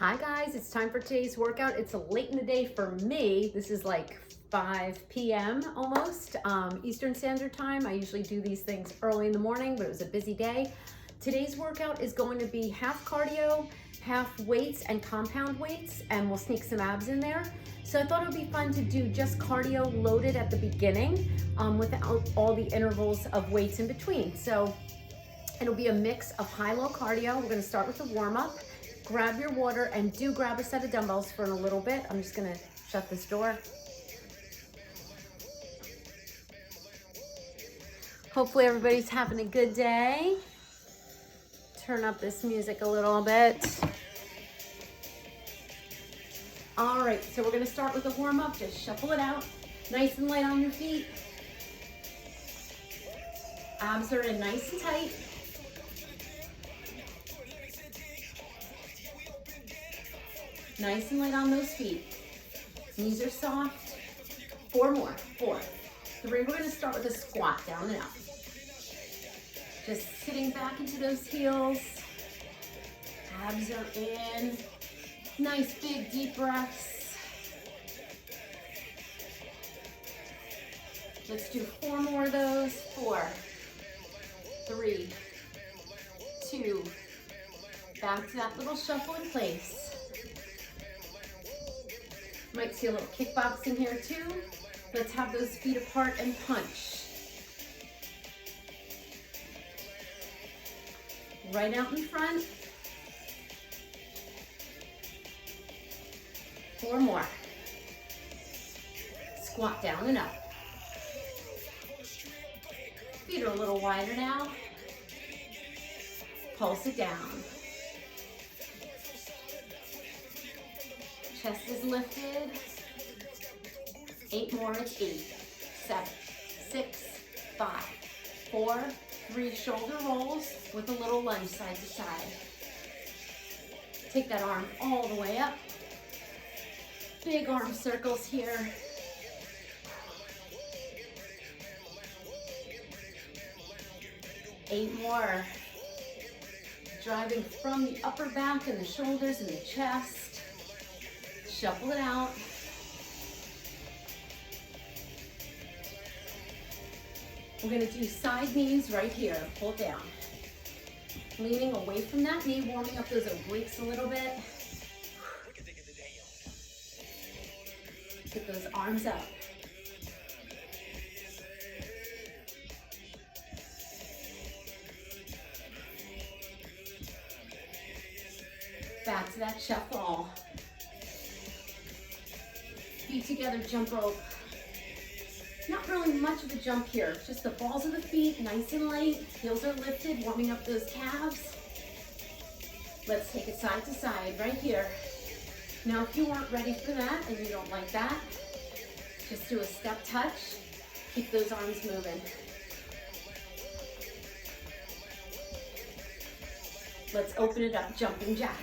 Hi guys, it's time for today's workout. It's late in the day for me. This is like 5 p.m. almost, Eastern Standard Time. I usually do these things early in the morning, but it was a busy day. Today's workout is going to be half cardio, half weights and compound weights, and we'll sneak some abs in there. So I thought it would be fun to do just cardio loaded at the beginning without all the intervals of weights in between. So it'll be a mix of high-low cardio. We're gonna start with the warm-up. Grab your water and do grab a set of dumbbells for a little bit. I'm just gonna shut this door. Hopefully everybody's having a good day. Turn up this music a little bit. All right, so we're gonna start with a warm-up. Just shuffle it out. Nice and light on your feet. Abs are in nice and tight. Nice and light on those feet. Knees are soft. 4 more. 4, 3. We're going to start with a squat, down and out. Just sitting back into those heels. Abs are in. Nice big deep breaths. Let's do 4 more of those. 4, 3, 2. Back to that little shuffle in place. Might see a little kickboxing here too. Let's have those feet apart and punch. Right out in front. 4 more. Squat down and up. Feet are a little wider now. Pulse it down. Chest is lifted. 8 more, it's 8, 7, 6, 5, 4, 3 shoulder rolls with a little lunge side to side. Take that arm all the way up. Big arm circles here. Eight more. Driving from the upper back and the shoulders and the chest. Shuffle it out. We're gonna do side knees right here. Pull down. Leaning away from that knee, warming up those obliques a little bit. Get those arms up. Back to that shuffle. Feet together, jump rope. Not really much of a jump here, just the balls of the feet, nice and light. Heels are lifted, warming up those calves. Let's take it side to side right here. Now, if you weren't ready for that and you don't like that, just do a step touch. Keep those arms moving. Let's open it up, jumping jack.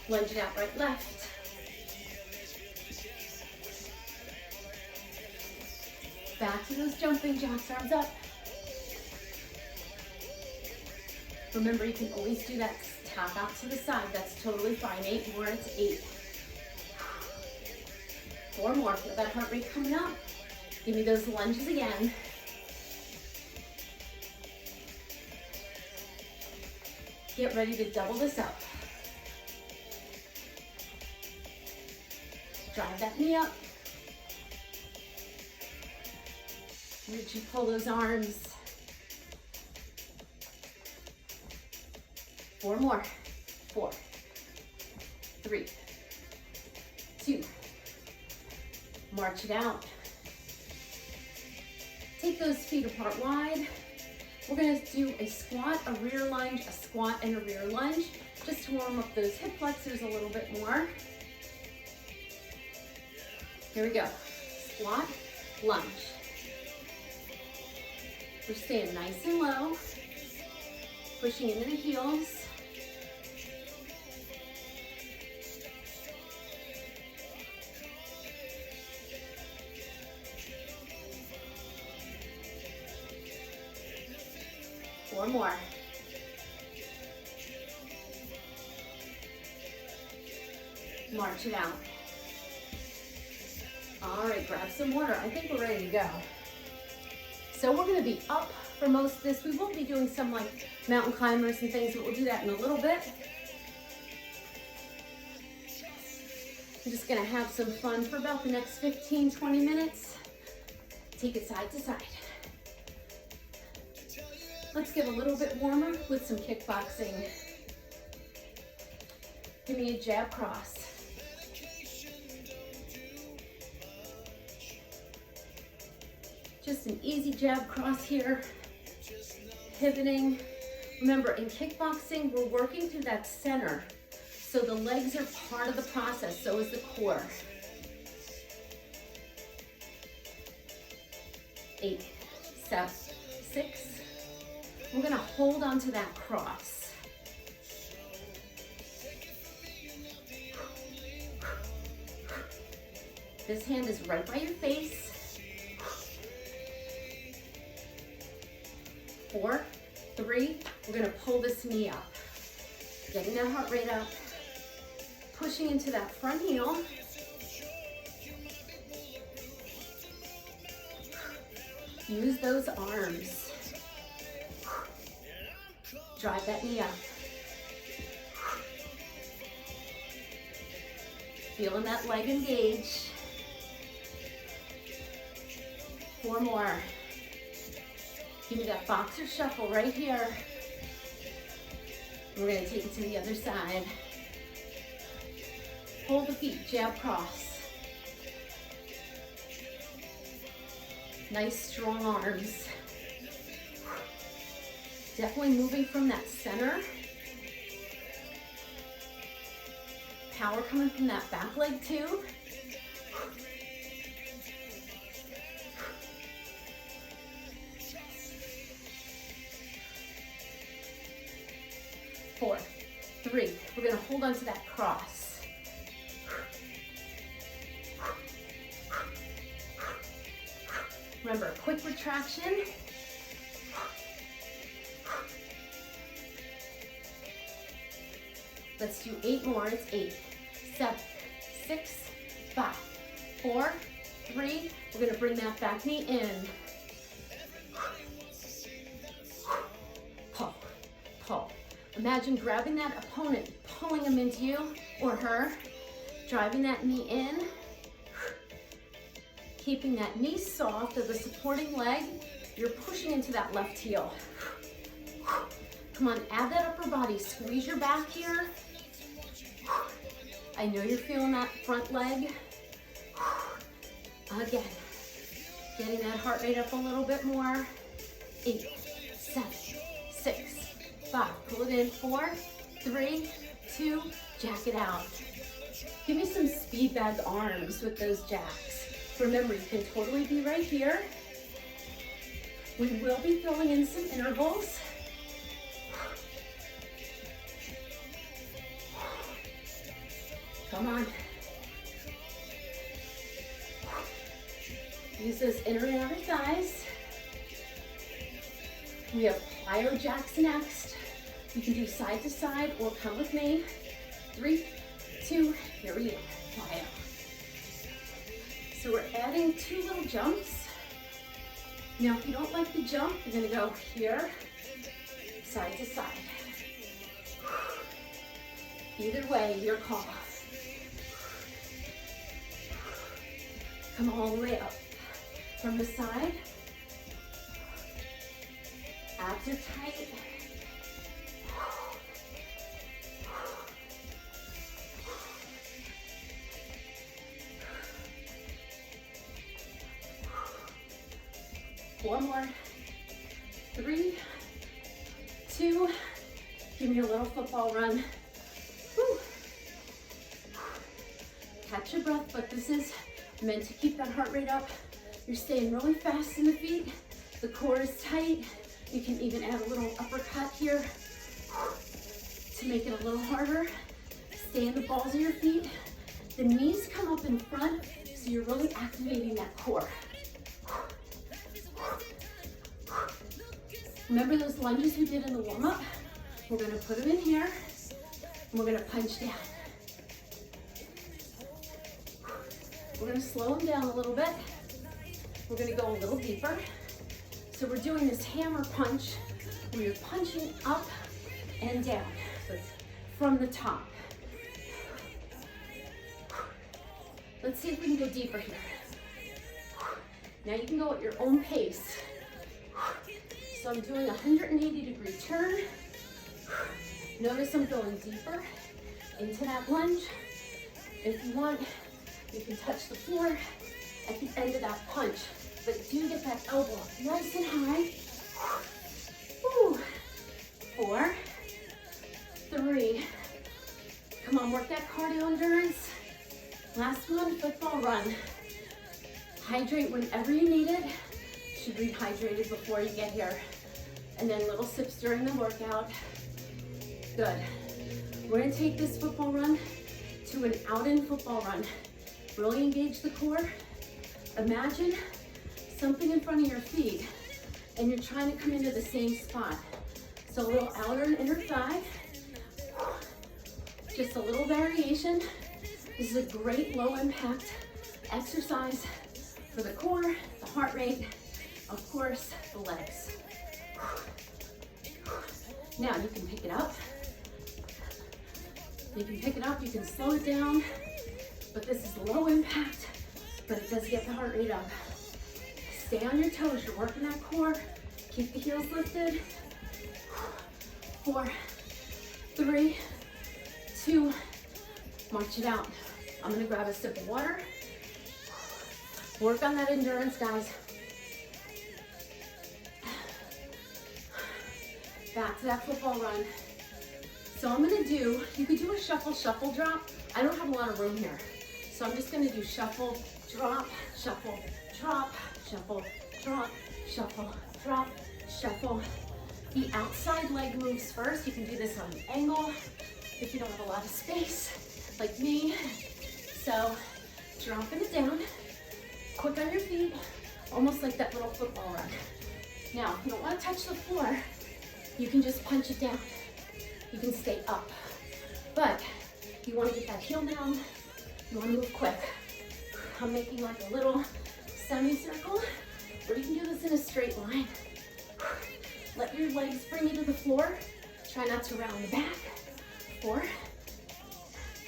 Lunge it out, right, left. Back to those jumping jacks, arms up. Remember, you can always do that tap out to the side. That's totally fine. 8 more, it's 8. 4 more, feel that heart rate coming up. Give me those lunges again. Get ready to double this up. Drive that knee up. Reach and pull those arms. 4 more. 4, 3, 2. March it out. Take those feet apart wide. We're gonna do a squat, a rear lunge, a squat, and a rear lunge, just to warm up those hip flexors a little bit more. Here we go. Squat, lunge. We're staying nice and low, pushing into the heels. 4 more. March it out. All right, grab some water. I think we're ready to go. So we're gonna be up for most of this. We will be doing some like mountain climbers and things, but we'll do that in a little bit. I'm just gonna have some fun for about the next 15, 20 minutes. Take it side to side. Let's get a little bit warmer with some kickboxing. Give me a jab cross. Just an easy jab cross here. Pivoting. Remember, in kickboxing, we're working through that center. So the legs are part of the process, so is the core. 8, 7, 6. We're gonna hold on to that cross. This hand is right by your face. 4, 3, we're gonna pull this knee up. Getting that heart rate up. Pushing into that front heel. Use those arms. Drive that knee up. Feeling that leg engage. 4 more. Give me that boxer shuffle right here. We're gonna take it to the other side. Hold the feet, jab cross. Nice strong arms. Definitely moving from that center. Power coming from that back leg too. Four, 3, we're gonna hold on to that cross. Remember, quick retraction. Let's do 8 more. It's 8, 7, 6, 5, 4, 3. We're gonna bring that back knee in. Pull, pull. Imagine grabbing that opponent, pulling him into you or her, driving that knee in. Keeping that knee soft of the supporting leg, you're pushing into that left heel. Come on, add that upper body, squeeze your back here. I know you're feeling that front leg. Again, getting that heart rate up a little bit more. 8, 7, 6, 5, pull it in, 4, 3, 2, jack it out. Give me some speed bag arms with those jacks. Remember, you can totally be right here. We will be throwing in some intervals. Come on. Use those inner and outer thighs. We have plyo jacks next. You can do side to side or come with me. 3, 2, here we go, plyo. So we're adding 2 little jumps. Now, if you don't like the jump, you're gonna go here, side to side. Either way, your call. Come all the way up. From the side, abs are tight. One more. 3, 2, give me a little football run. Whew. Catch your breath, but this is meant to keep that heart rate up. You're staying really fast in the feet. The core is tight. You can even add a little uppercut here to make it a little harder. Stay in the balls of your feet. The knees come up in front, so you're really activating that core. Remember those lunges we did in the warm-up? We're gonna put them in here, and we're gonna punch down. We're gonna slow them down a little bit. We're gonna go a little deeper. So we're doing this hammer punch where you're punching up and down. So it's from the top. Let's see if we can go deeper here. Now you can go at your own pace. So I'm doing a 180-degree turn. Notice I'm going deeper into that lunge. If you want, you can touch the floor at the end of that punch, but do get that elbow nice and high. Woo. 4, 3. Come on, work that cardio endurance. Last one, football run. Hydrate whenever you need it. Should be hydrated before you get here. And then little sips during the workout. Good. We're gonna take this football run to an out-in football run. Really engage the core. Imagine something in front of your feet and you're trying to come into the same spot. So a little outer and inner thigh. Just a little variation. This is a great low impact exercise for the core, the heart rate, of course, the legs. Now you can pick it up. You can pick it up, you can slow it down, but this is low impact, but it does get the heart rate up. Stay on your toes, you're working that core. Keep the heels lifted. 4, 3, 2, march it out. I'm gonna grab a sip of water. Work on that endurance, guys. Back to that football run. So I'm gonna do, you could do a shuffle, shuffle, drop. I don't have a lot of room here. So I'm just gonna do shuffle, drop, shuffle, drop, shuffle, drop, shuffle, drop, shuffle. The outside leg moves first. You can do this on an angle if you don't have a lot of space, like me. So dropping it down, quick on your feet, almost like that little football run. Now, if you don't wanna touch the floor, you can just punch it down. You can stay up, but you wanna get that heel down, you wanna move quick. I'm making like a little semicircle, or you can do this in a straight line. Let your legs bring you to the floor. Try not to round the back. 4,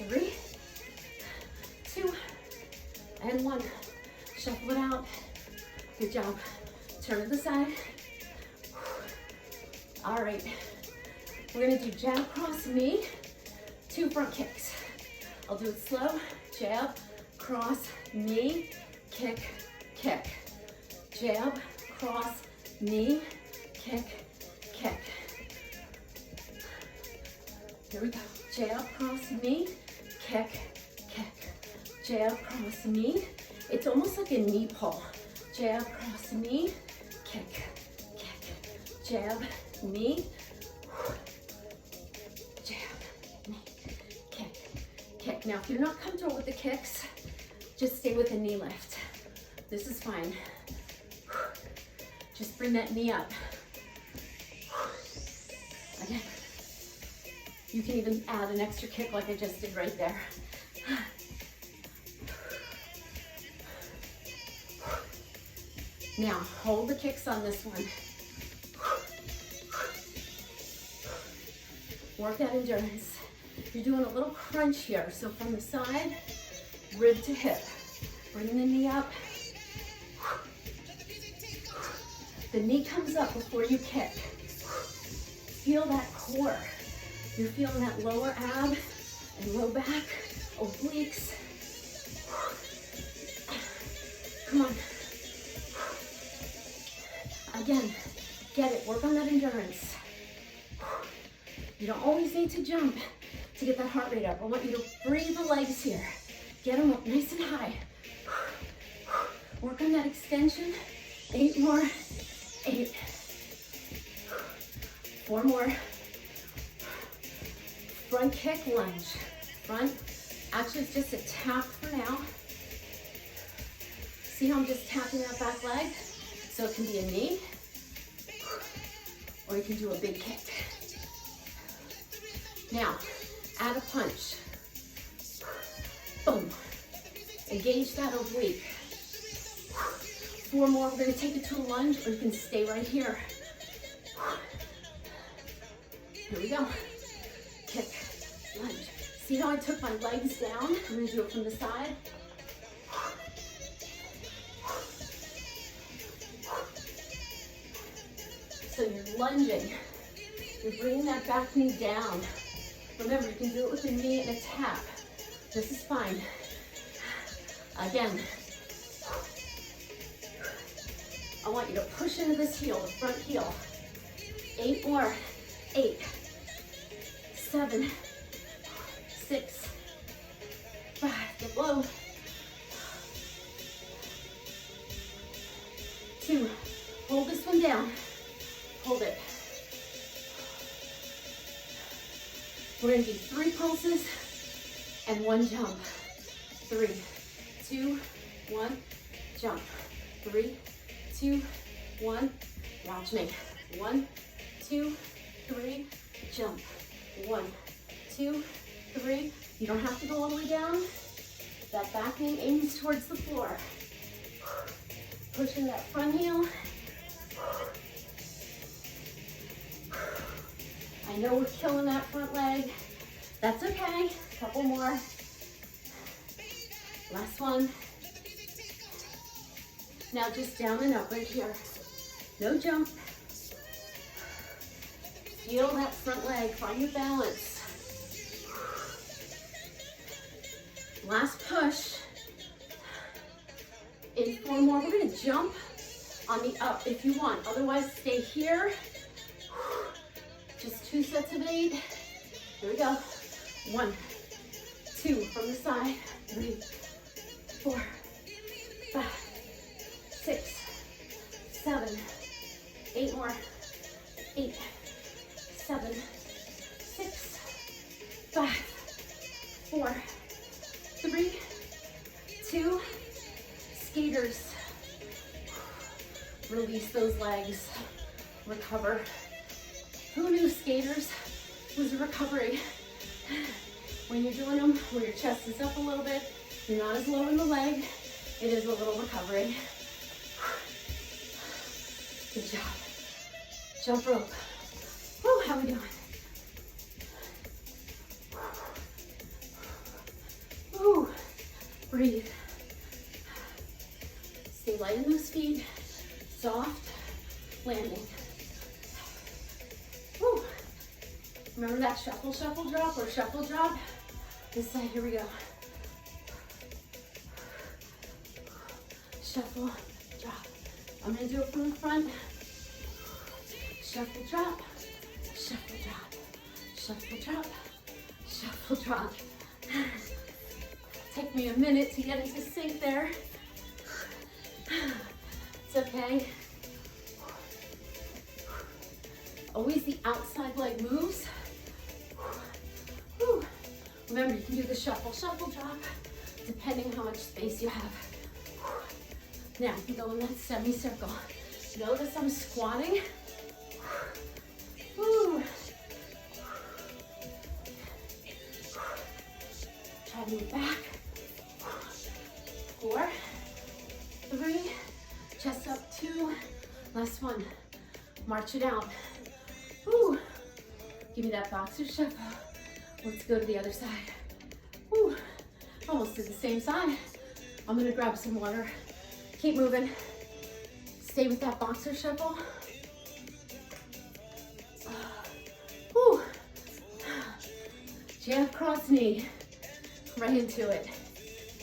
3, 2, and 1. Shuffle it out. Good job. Turn to the side. All right. We're gonna do jab, cross, knee, 2 front kicks. I'll do it slow. Jab, cross, knee, kick, kick. Jab, cross, knee, kick, kick. Here we go. Jab, cross, knee, kick, kick. Jab, cross, knee. It's almost like a knee pull. Jab, cross, knee, kick, kick. Jab, knee, jab, knee, kick, kick. Now, if you're not comfortable with the kicks, just stay with the knee lift. This is fine. Just bring that knee up. Again. You can even add an extra kick like I just did right there. Now, hold the kicks on this one. Work that endurance. You're doing a little crunch here. So from the side, rib to hip. Bring the knee up. The knee comes up before you kick. Feel that core. You're feeling that lower ab and low back, obliques. Come on. Again, get it, work on that endurance. You don't always need to jump to get that heart rate up. I want you to breathe the legs here. Get them up nice and high. Work on that extension. 8 more, 8. 4 more. Front kick lunge. Front, actually it's just a tap for now. See how I'm just tapping that back leg? So it can be a knee or you can do a big kick. Now, add a punch. Boom. Engage that oblique. 4 more. We're going to take it to a lunge, or you can stay right here. Here we go. Kick, lunge. See how I took my legs down? I'm going to do it from the side. So you're lunging. You're bringing that back knee down. Remember, you can do it with a knee and a tap. This is fine. Again. I want you to push into this heel, the front heel. 8 more. 8, 7, 6, 5. Get low. 2. Hold this one down. Hold it. We're going to do 3 pulses and 1 jump. 3, 2, 1, jump. 3, 2, 1, watch me. 1, 2, 3, jump. 1, 2, 3. You don't have to go all the way down. That back knee aims towards the floor. Pushing that front heel. I know we're killing that front leg. That's okay. Couple more. Last one. Now just down and up right here. No jump. Feel that front leg. Find your balance. Last push. In 4 more. We're going to jump on the up if you want. Otherwise, stay here. Just 2 sets of 8. Here we go. 1, 2 from the side. 3, 4, 5, 6, 7, 8 more. 8, 7, 6, 5, 4, 3, 2. Skaters. Release those legs. Recover. Who knew skaters was a recovery? When you're doing them, where your chest is up a little bit, you're not as low in the leg, it is a little recovery. Good job. Jump rope. Woo, how we doing? Woo, breathe. Stay light in those feet, soft landing. Woo. Remember that shuffle, shuffle, drop, or shuffle, drop? This side, here we go. Shuffle, drop. I'm gonna do it from the front. Shuffle, drop, shuffle, drop, shuffle, drop, shuffle, drop. Take me a minute to get into sync there. It's okay. Always the outside leg moves. Whew. Remember, you can do the shuffle, shuffle, drop, depending how much space you have. Now, you can go in that semicircle. Notice I'm squatting. Whew. Try to move back. 4, 3, chest up, 2. Last one. March it out. Whew. Give me that boxer shuffle. Let's go to the other side. Whew. Almost did the same side. I'm gonna grab some water. Keep moving. Stay with that boxer shuffle. Whew. Jab, cross knee. Right into it.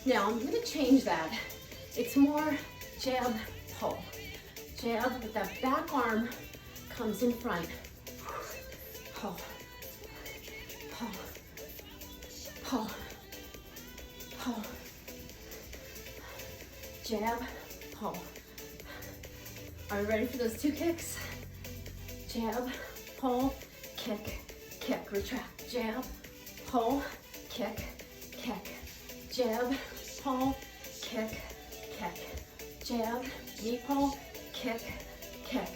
Now I'm gonna change that. It's more jab, pull. Jab with that back arm comes in front. Pull, pull, pull, pull. Jab, pull. Are we ready for those 2 kicks? Jab, pull, kick, kick, retract. Jab, pull, kick, kick. Jab, pull, kick, kick. Jab, knee pull, kick, kick.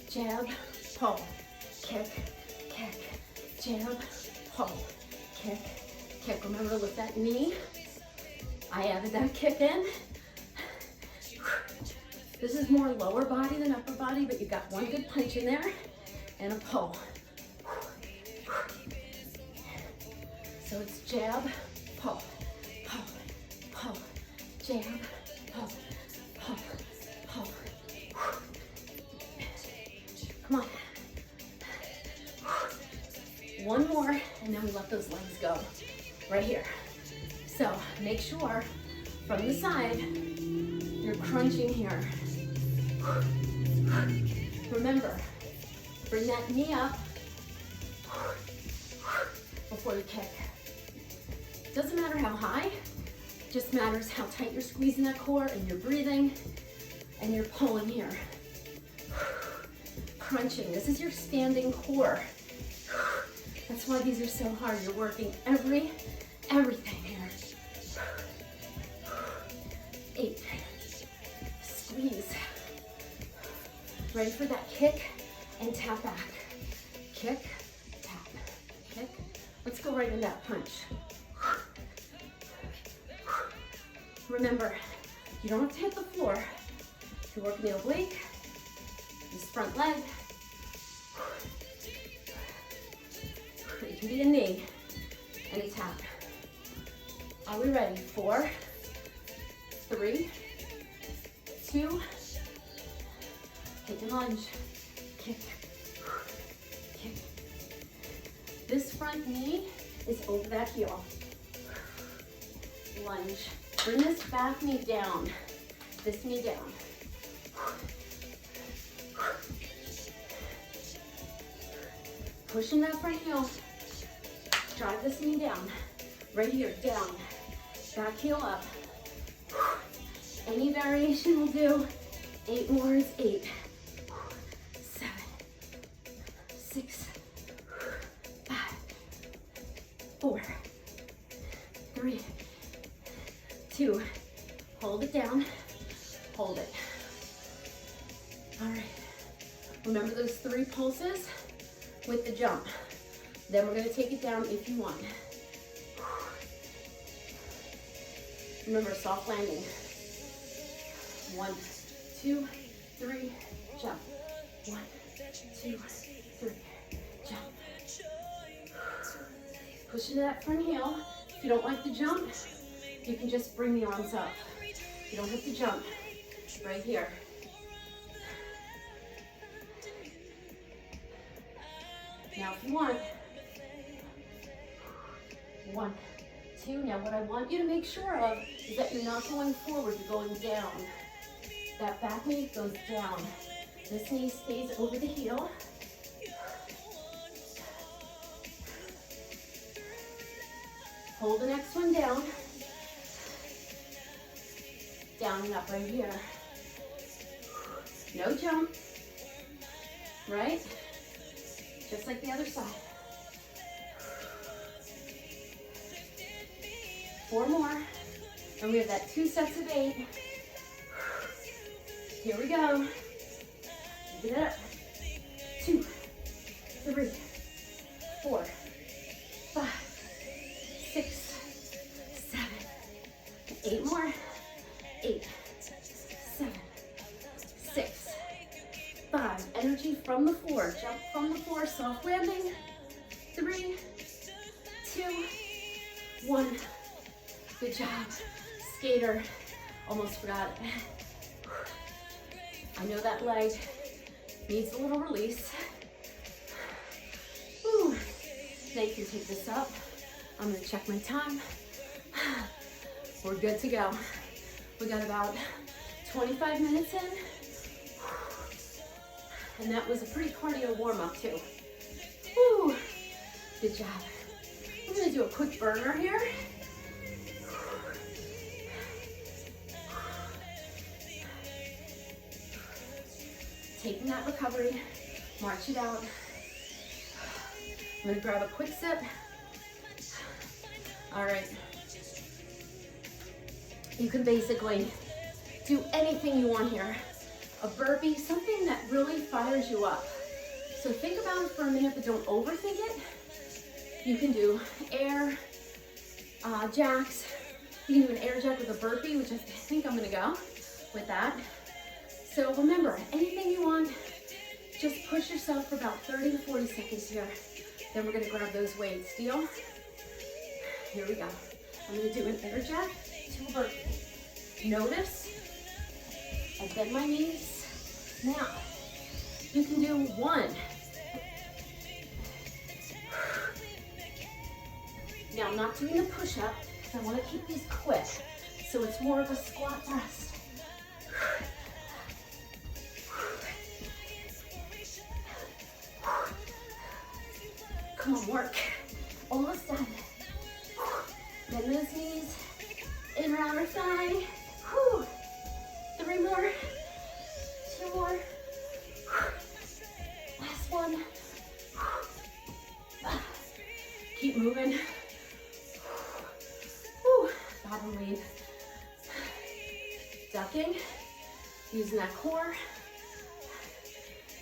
Jab, pull, kick, kick, jab, pull, kick, kick. Remember to lift that knee. I added that kick in. This is more lower body than upper body, but you got one good punch in there and a pull. So it's jab, pull, pull, pull, jab, pull, pull, pull. Come on. One more, and then we let those legs go. Right here. So make sure from the side, you're crunching here. Remember, bring that knee up before you kick. Doesn't matter how high, just matters how tight you're squeezing that core and you're breathing and you're pulling here. Crunching, this is your standing core. That's why these are so hard. You're working everything here. 8, squeeze. Ready for that kick and tap back. Kick, tap, kick. Let's go right in that punch. Remember, you don't have to hit the floor. You're working the oblique, this front leg. It can be a knee and a tap. Are we ready? 4, 3, 2, take a lunge, kick, kick. This front knee is over that heel. Lunge. Bring this back knee down, this knee down. Pushing that front heel. Drive this knee down. Right here, down. Back heel up. Any variation will do. 8 more is 8. 7, 6, 5, 4, 3, 2. Hold it down. Hold it. All right. Remember those 3 pulses with the jump. Then we're gonna take it down if you want. Remember, soft landing. 1, 2, 3, jump. 1, 2, 3, jump. Push into that front heel. If you don't like the jump, you can just bring the arms up. You don't have to jump. Right here. Now if you want, 1, 2. Now what I want you to make sure of is that you're not going forward, you're going down. That back knee goes down. This knee stays over the heel. Hold the next one down. Down and up right here. No jump. Right? Just like the other side. 4 more. And we have that 2 sets of 8. Here we go. Get it up. 2, 3, 4, 5, 6, 7, 8 more. 8, 7, 6, 5. Energy from the floor. Jump from the floor. Soft landing. 3, 2, 1. Good job. Skater. Almost forgot it. I know that leg needs a little release. Whew. Now you can take this up. I'm gonna check my time. We're good to go. We got about 25 minutes in. And that was a pretty cardio warm-up too. Whew. Good job. I'm gonna do a quick burner here. Taking that recovery, march it out. I'm gonna grab a quick sip. All right. You can basically do anything you want here. A burpee, something that really fires you up. So think about it for a minute, but don't overthink it. You can do air jacks. You can do an air jack with a burpee, which I think I'm gonna go with that. So remember, anything you want, just push yourself for about 30 to 40 seconds here. Then we're gonna grab those weights. Deal? Here we go. I'm gonna do an air jack to a burpee. Notice, I bend my knees. Now, you can do one. Now, I'm not doing the push-up because I want to keep these quick. So it's more of a squat thrust. Come on, work. Almost done. Bend those knees. In around our thigh. 3 more. 2 more. Last one. Keep moving. Bottom lead. Ducking. Using that core.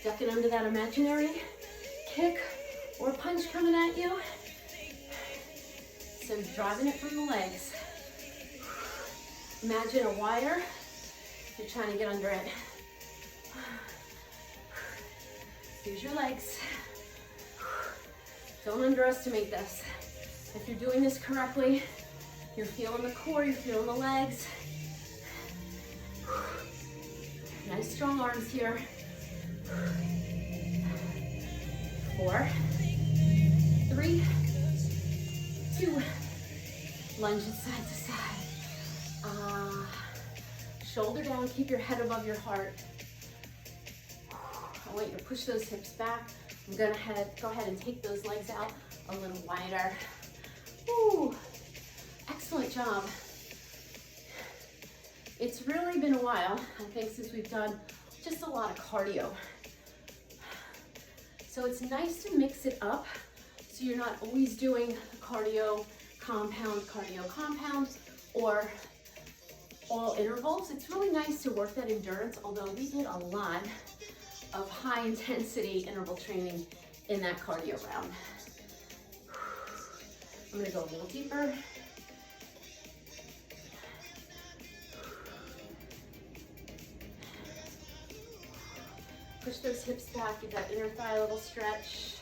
Ducking under that imaginary kick or punch coming at you. So driving it from the legs. Imagine a wire. You're trying to get under it. Use your legs. Don't underestimate this. If you're doing this correctly, you're feeling the core, you're feeling the legs. Nice strong arms here. 4, 3, 2. Lunges side to side. Shoulder down, keep your head above your heart. I want you to push those hips back. I'm gonna go ahead and take those legs out a little wider. Woo. Excellent job. It's really been a while, I think, since we've done just a lot of cardio. So it's nice to mix it up so you're not always doing cardio compound, or all intervals. It's really nice to work that endurance, although we did a lot of high intensity interval training in that cardio round. I'm gonna go a little deeper. Push those hips back, give that inner thigh a little stretch.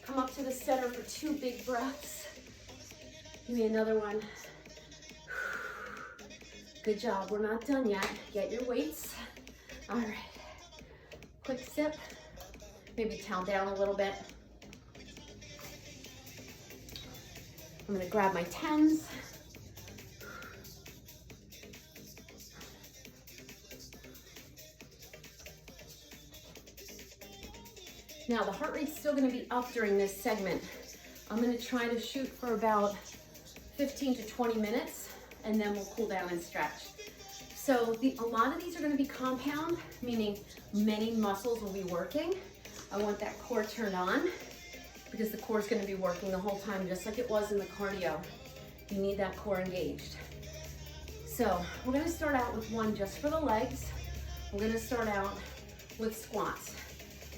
Come up to the center for 2 big breaths. Give me another one. Good job, we're not done yet. Get your weights. All right, quick sip. Maybe towel down a little bit. I'm gonna grab my 10s. Now the heart rate's still gonna be up during this segment. I'm gonna try to shoot for about 15 to 20 minutes and then we'll cool down and stretch. So a lot of these are gonna be compound, meaning many muscles will be working. I want that core turned on because the core is gonna be working the whole time, just like it was in the cardio. You need that core engaged. So we're gonna start out with one just for the legs. We're gonna start out with squats,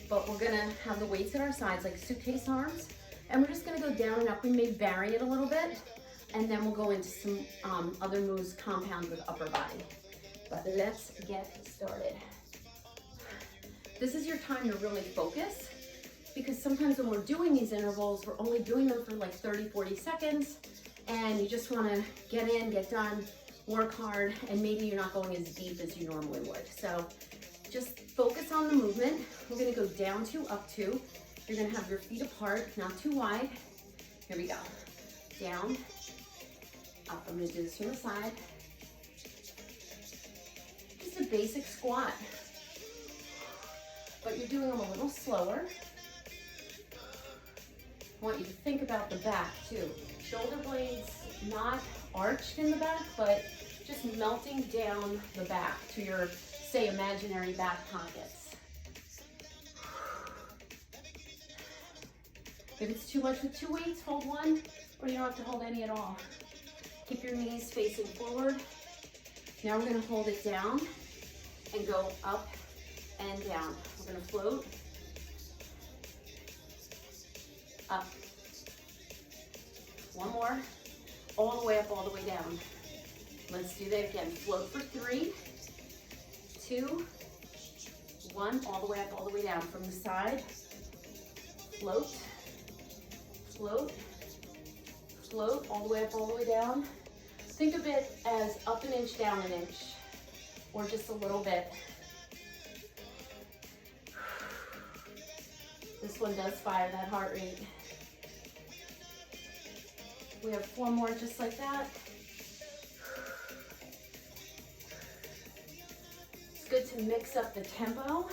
but we're gonna have the weights at our sides like suitcase arms, and we're just gonna go down and up. We may vary it a little bit, and then we'll go into some other moves compound with upper body. But let's get started. This is your time to really focus, because sometimes when we're doing these intervals, we're only doing them for like 30, 40 seconds, and you just wanna get in, get done, work hard, and maybe you're not going as deep as you normally would. So just focus on the movement. We're gonna go down 2, up 2. You're gonna have your feet apart, not too wide. Here we go. Down, up. I'm gonna do this from the side. Just a basic squat, but you're doing them a little slower. I want you to think about the back too. Shoulder blades not arched in the back, but just melting down the back to your, say, imaginary back pockets. If it's too much with 2 weights, hold 1, or you don't have to hold any at all. Keep your knees facing forward. Now we're gonna hold it down and go up and down. We're gonna float up. One more, all the way up, all the way down. Let's do that again. Float for 3, 2, 1, all the way up, all the way down. From the side, float, float, float, all the way up, all the way down. Think of it as up an inch, down an inch, or just a little bit. This one does fire that heart rate. We have 4 more just like that. It's good to mix up the tempo.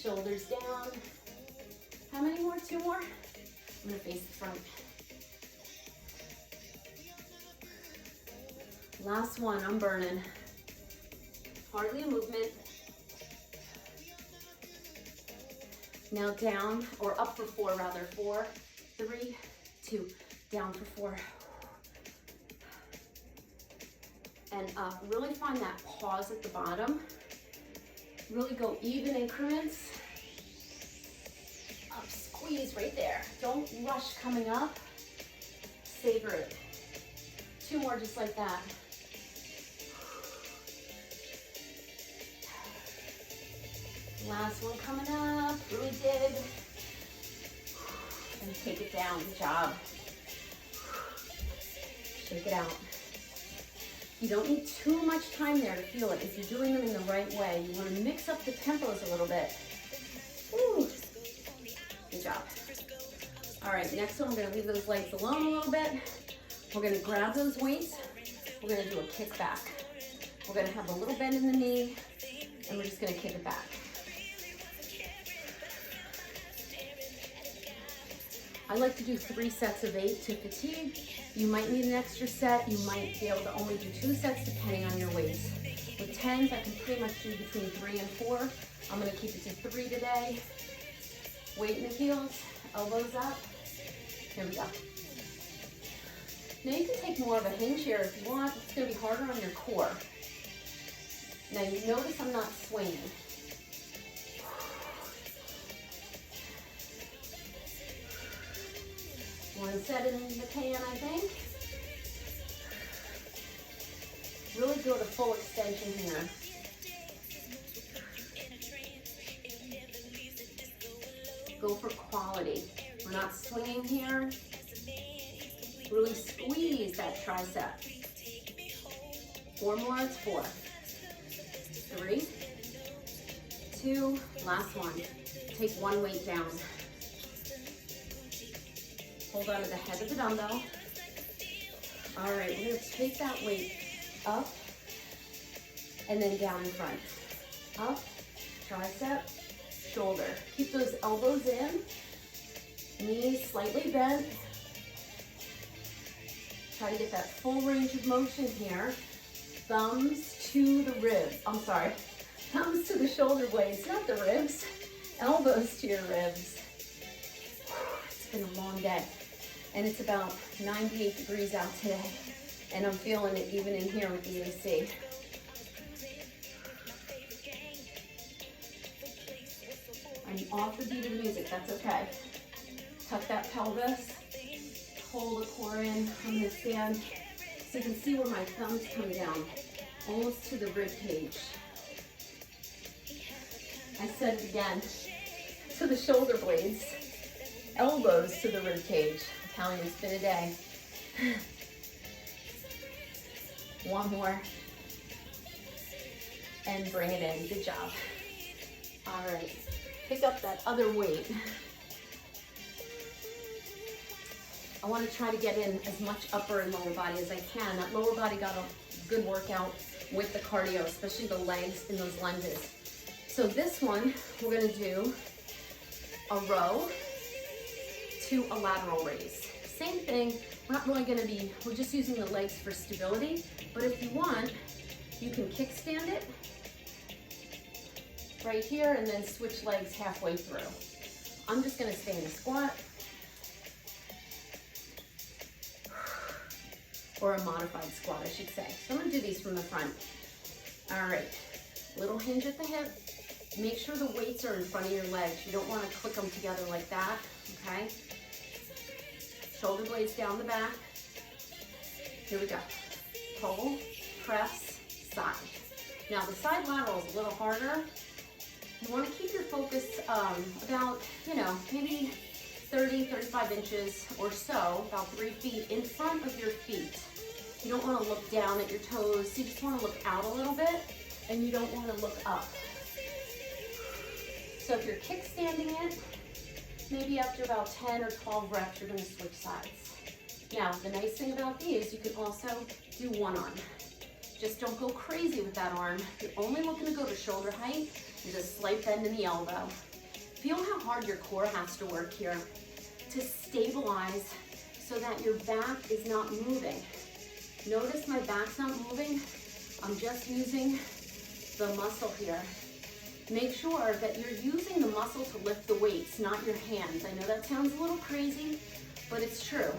Shoulders down. How many more? 2 more? I'm gonna face the front. Last one, I'm burning. Hardly a movement. Now down, or up for 4 rather. 4, 3, 2, down for 4. And up. Really find that pause at the bottom. Really go even increments. Up, squeeze right there. Don't rush coming up. Savor it. 2 more just like that. Last one coming up, really dig. And take it down, good job. Shake it out. You don't need too much time there to feel it if you're doing them in the right way. You want to mix up the tempos a little bit. Woo. Good job. All right, next one, we're gonna leave those legs alone a little bit. We're gonna grab those weights. We're gonna do a kick back. We're gonna have a little bend in the knee, and we're just gonna kick it back. I like to do 3 sets of 8 to fatigue. You might need an extra set. You might be able to only do 2 sets depending on your weights. With 10s, I can pretty much do between 3 and 4. I'm gonna keep it to 3 today. Weight in the heels, elbows up. Here we go. Now you can take more of a hinge here if you want. It's gonna be harder on your core. Now you notice I'm not swinging. One set in the can, I think. Really go to full extension here. Go for quality. We're not swinging here. Really squeeze that tricep. 4 more, it's 4. 3, 2, last one. Take 1 weight down. Hold on to the head of the dumbbell. All right, we're gonna take that weight up and then down in front. Up, tricep, shoulder. Keep those elbows in, knees slightly bent. Try to get that full range of motion here. Thumbs to the ribs. I'm sorry, thumbs to the shoulder blades, not the ribs. Elbows to your ribs. It's been a long day. And it's about 98 degrees out today. And I'm feeling it even in here with the AC. I'm off the beat of the music, that's okay. Tuck that pelvis, pull the core in. I'm gonna stand so you can see where my thumbs come down, almost to the rib cage. I said it again, to the shoulder blades, elbows to the rib cage. I'm telling you, it's been a day. 1 more. And bring it in, good job. All right, pick up that other weight. I want to try to get in as much upper and lower body as I can. That lower body got a good workout with the cardio, especially the legs in those lunges. So this one, we're gonna do a row to a lateral raise. Same thing, we're not really gonna be, we're just using the legs for stability, but if you want, you can kickstand it right here and then switch legs halfway through. I'm just gonna stay in a squat or a modified squat, I should say. So I'm gonna do these from the front. All right, little hinge at the hip, Make sure the weights are in front of your legs. You don't want to click them together like that, okay? Shoulder blades down the back. Here we go. Pull, press, side. Now the side lateral is a little harder. You want to keep your focus about, maybe 30, 35 inches or so, about 3 feet in front of your feet. You don't want to look down at your toes. You just want to look out a little bit, and you don't want to look up. So if you're kickstanding it, maybe after about 10 or 12 reps, you're going to switch sides. Now, the nice thing about these, you can also do one arm. Just don't go crazy with that arm. You're only looking to go to shoulder height and just slight bend in the elbow. Feel how hard your core has to work here to stabilize so that your back is not moving. Notice my back's not moving. I'm just using the muscle here. Make sure that you're using the muscle to lift the weights, not your hands. I know that sounds a little crazy, but it's true.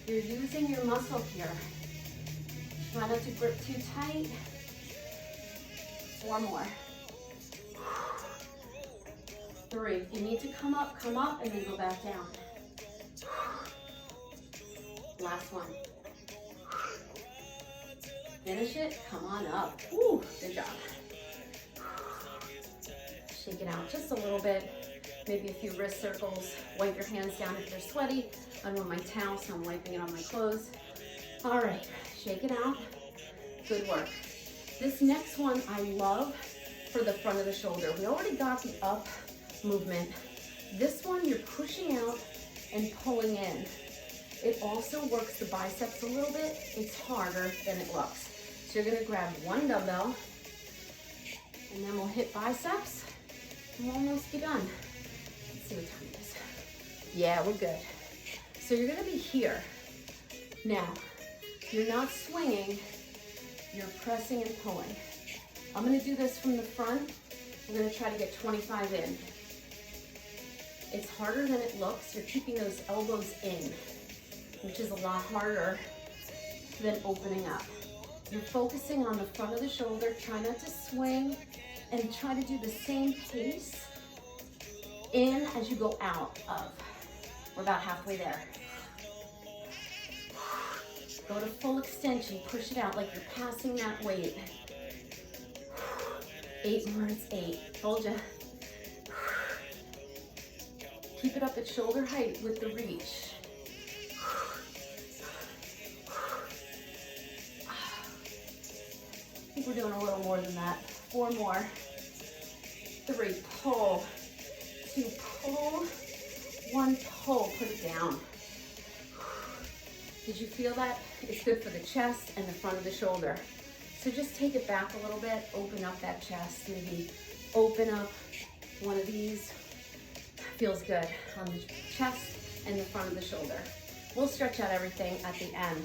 You're using your muscle here. Try not to grip too tight. 4 more. 3. If you need to come up, and then go back down. Last one. Finish it, come on up. Woo, good job. Shake it out just a little bit. Maybe a few wrist circles. Wipe your hands down if they're sweaty. I don't have my towel, so I'm wiping it on my clothes. All right, shake it out. Good work. This next one I love for the front of the shoulder. We already got the up movement. This one you're pushing out and pulling in. It also works the biceps a little bit. It's harder than it looks. So you're gonna grab one dumbbell, and then we'll hit biceps, and we'll almost be done. Let's see what time it is. Yeah, we're good. So you're gonna be here. Now, you're not swinging, you're pressing and pulling. I'm gonna do this from the front. We're gonna try to get 25 in. It's harder than it looks. You're keeping those elbows in, which is a lot harder than opening up. You're focusing on the front of the shoulder. Try not to swing, and try to do the same pace in as you go out of. We're about halfway there. Go to full extension. Push it out like you're passing that weight. 8 more, it's 8. Told ya. Keep it up at shoulder height with the reach. I think we're doing a little more than that. 4 more. 3, pull. 2, pull. 1, pull. Put it down. Did you feel that? It's good for the chest and the front of the shoulder. So just take it back a little bit. Open up that chest. Maybe open up one of these. Feels good on the chest and the front of the shoulder. We'll stretch out everything at the end.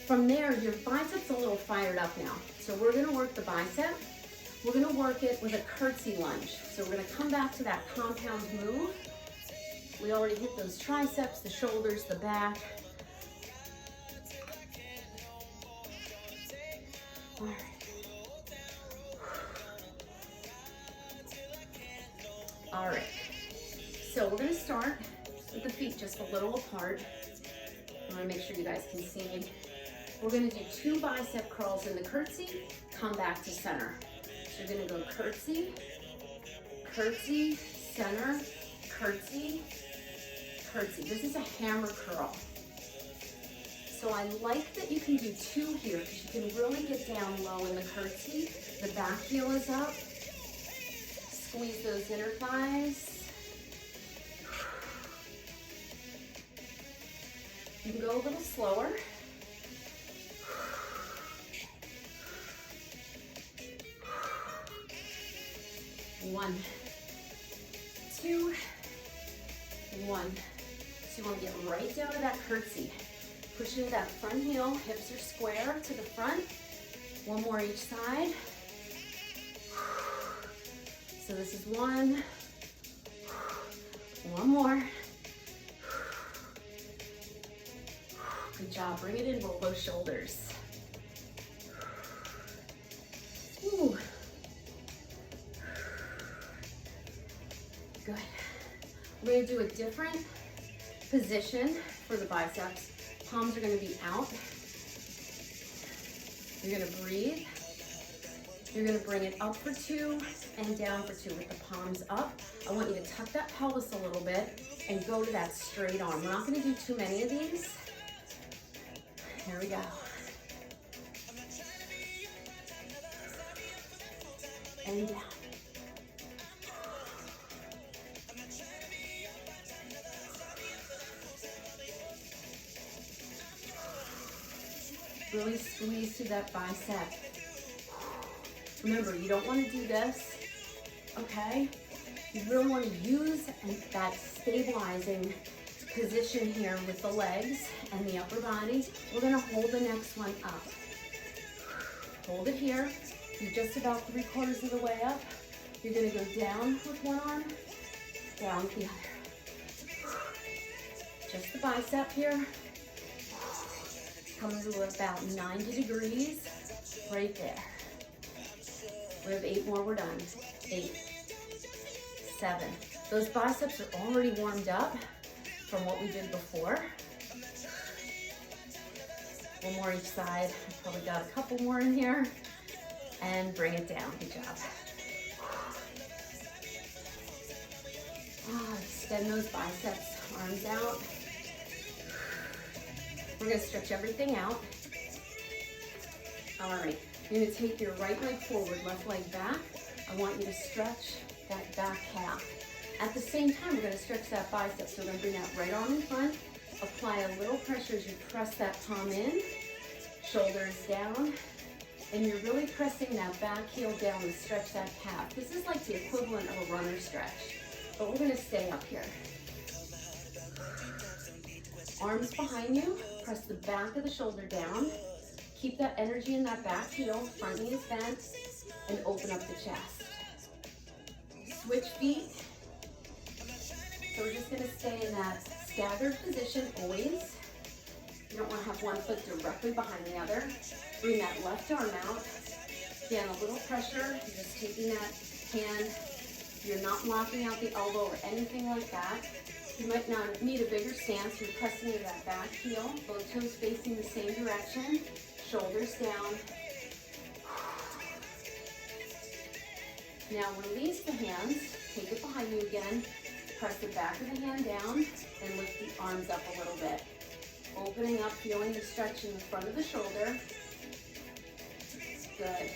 From there, your bicep's a little fired up now. So we're gonna work the bicep. We're gonna work it with a curtsy lunge. So we're gonna come back to that compound move. We already hit those triceps, the shoulders, the back. All right. All right. So we're gonna start with the feet just a little apart. I wanna make sure you guys can see me. We're gonna do 2 bicep curls in the curtsy, come back to center. So you're gonna go curtsy, curtsy, center, curtsy, curtsy. This is a hammer curl. So I like that you can do 2 here because you can really get down low in the curtsy. The back heel is up. Squeeze those inner thighs. You can go a little slower. One, 2, 1. So you want to get right down to that curtsy. Push into that front heel, hips are square to the front. 1 more each side. So this is 1. 1 more. Good job, bring it in, roll those shoulders. Ooh. Good. We're gonna do a different position for the biceps. Palms are gonna be out. You're gonna breathe. You're gonna bring it up for 2 and down for 2 with the palms up. I want you to tuck that pelvis a little bit and go to that straight arm. We're not gonna do too many of these. Here we go. And down. Really squeeze through that bicep. Remember, you don't want to do this, okay? You really want to use that stabilizing position here with the legs and the upper body. We're going to hold the next one up. Hold it here. You're just about 3/4 of the way up. You're going to go down with one arm, down with the other. Just the bicep here. Comes to about 90 degrees, right there. We have 8 more, we're done. 8, 7. Those biceps are already warmed up from what we did before. One more each side. I've probably got a couple more in here. And bring it down, good job. Extend those biceps, arms out. We're gonna stretch everything out. All right, you're gonna take your right leg forward, left leg back. I want you to stretch that back calf. At the same time, we're gonna stretch that bicep. So we're gonna bring that right arm in front, apply a little pressure as you press that palm in, shoulders down, and you're really pressing that back heel down to stretch that calf. This is like the equivalent of a runner stretch, but we're gonna stay up here. Arms behind you, press the back of the shoulder down. Keep that energy in that back heel, front knee is bent, and open up the chest. Switch feet. So we're just gonna stay in that staggered position always. You don't wanna have one foot directly behind the other. Bring that left arm out. Again, a little pressure. You're just taking that hand. You're not locking out the elbow or anything like that. You might not need a bigger stance. You're pressing into that back heel, both toes facing the same direction, shoulders down. Now release the hands, take it behind you again, press the back of the hand down, and lift the arms up a little bit. Opening up, feeling the stretch in the front of the shoulder. Good.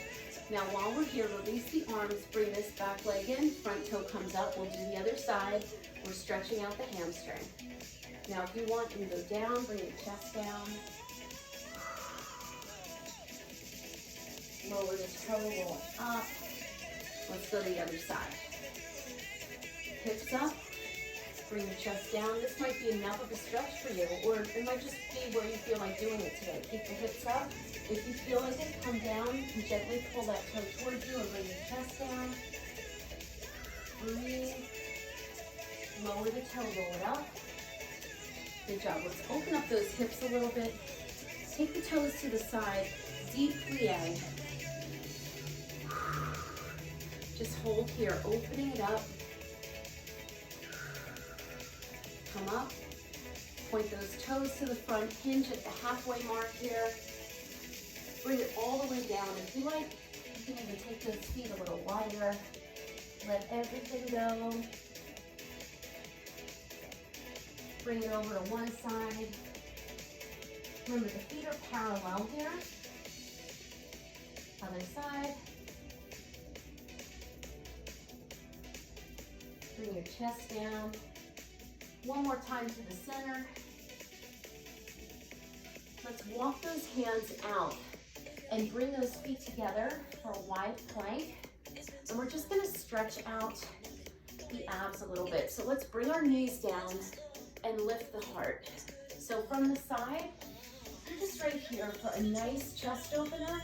Now while we're here, release the arms, bring this back leg in, front toe comes up, we'll do the other side. We're stretching out the hamstring. Now if you want, you can go down, bring your chest down. Lower the toe, roll up. Let's go to the other side. Hips up, bring your chest down. This might be enough of a stretch for you, or it might just be where you feel like doing it today. Keep the hips up. If you feel like it, come down and gently pull that toe towards you and bring your chest down. Breathe. Lower the toe, roll it up. Good job. Let's open up those hips a little bit. Take the toes to the side, deep plie. Just hold here, opening it up. Come up, point those toes to the front, hinge at the halfway mark here. Bring it all the way down. If you like, you can even take those feet a little wider. Let everything go. Bring it over to one side. Remember, the feet are parallel here. Other side. Bring your chest down. One more time to the center. Let's walk those hands out and bring those feet together for a wide plank. And we're just gonna stretch out the abs a little bit. So let's bring our knees down and lift the heart. So from the side, you're just right here for a nice chest opener.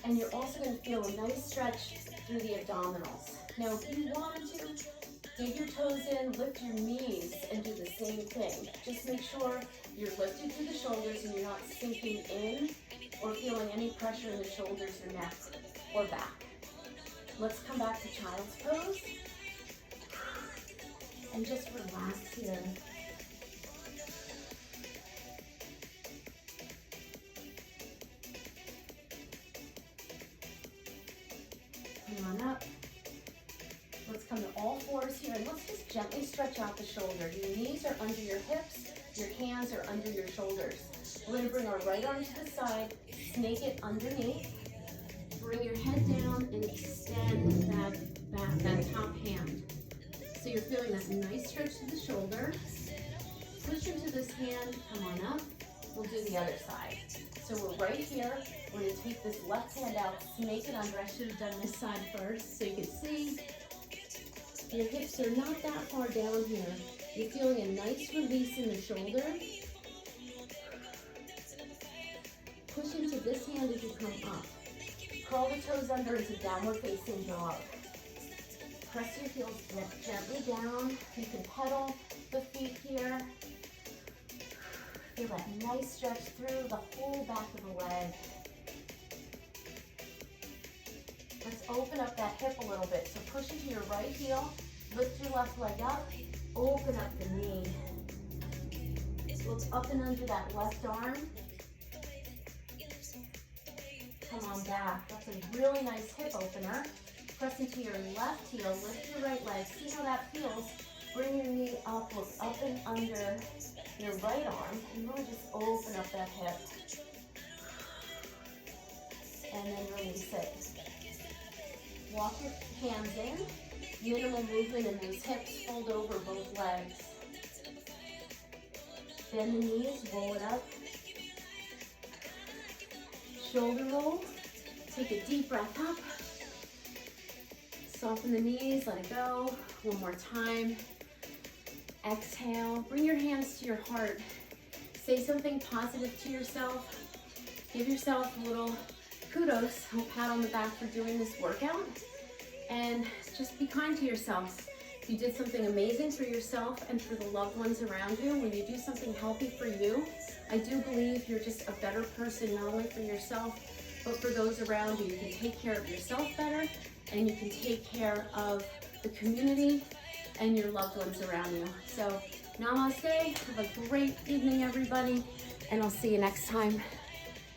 And you're also gonna feel a nice stretch through the abdominals. Now, if you wanted to, dig your toes in, lift your knees, and do the same thing. Just make sure you're lifted through the shoulders and you're not sinking in or feeling any pressure in the shoulders or neck or back. Let's come back to child's pose. and just relax here. Come on up. Let's come to all fours here, and let's just gently stretch out the shoulder. Your knees are under your hips, your hands are under your shoulders. We're gonna bring our right arm to the side, snake it underneath. Bring your head down and extend that top hand. So you're feeling that nice stretch to the shoulder. Push into this hand, come on up. We'll do the other side. So we're right here. We're gonna take this left hand out, snake it under. I should have done this side first so you can see. Your hips are not that far down here. You're feeling a nice release in the shoulder. Push into this hand as you come up. Curl the toes under into downward facing dog. Press your heels gently down. You can pedal the feet here. Feel that nice stretch through the whole back of the leg. Let's open up that hip a little bit. So push into your right heel, lift your left leg up, open up the knee. Look up and under that left arm. Come on back. That's a really nice hip opener. Press into your left heel, lift your right leg. See how that feels. Bring your knee up, look up and under your right arm, and really just open up that hip. And then release it. Walk your hands in. Minimal movement in those hips. Fold over both legs. Bend the knees, roll it up. Shoulder roll. Take a deep breath up. Soften the knees, let it go. One more time. Exhale. Bring your hands to your heart. Say something positive to yourself. Give yourself a little kudos, a pat on the back for doing this workout. And just be kind to yourself. You did something amazing for yourself and for the loved ones around you. When you do something healthy for you, I do believe you're just a better person, not only for yourself, but for those around you. You can take care of yourself better, and you can take care of the community and your loved ones around you. So namaste, have a great evening, everybody, and I'll see you next time.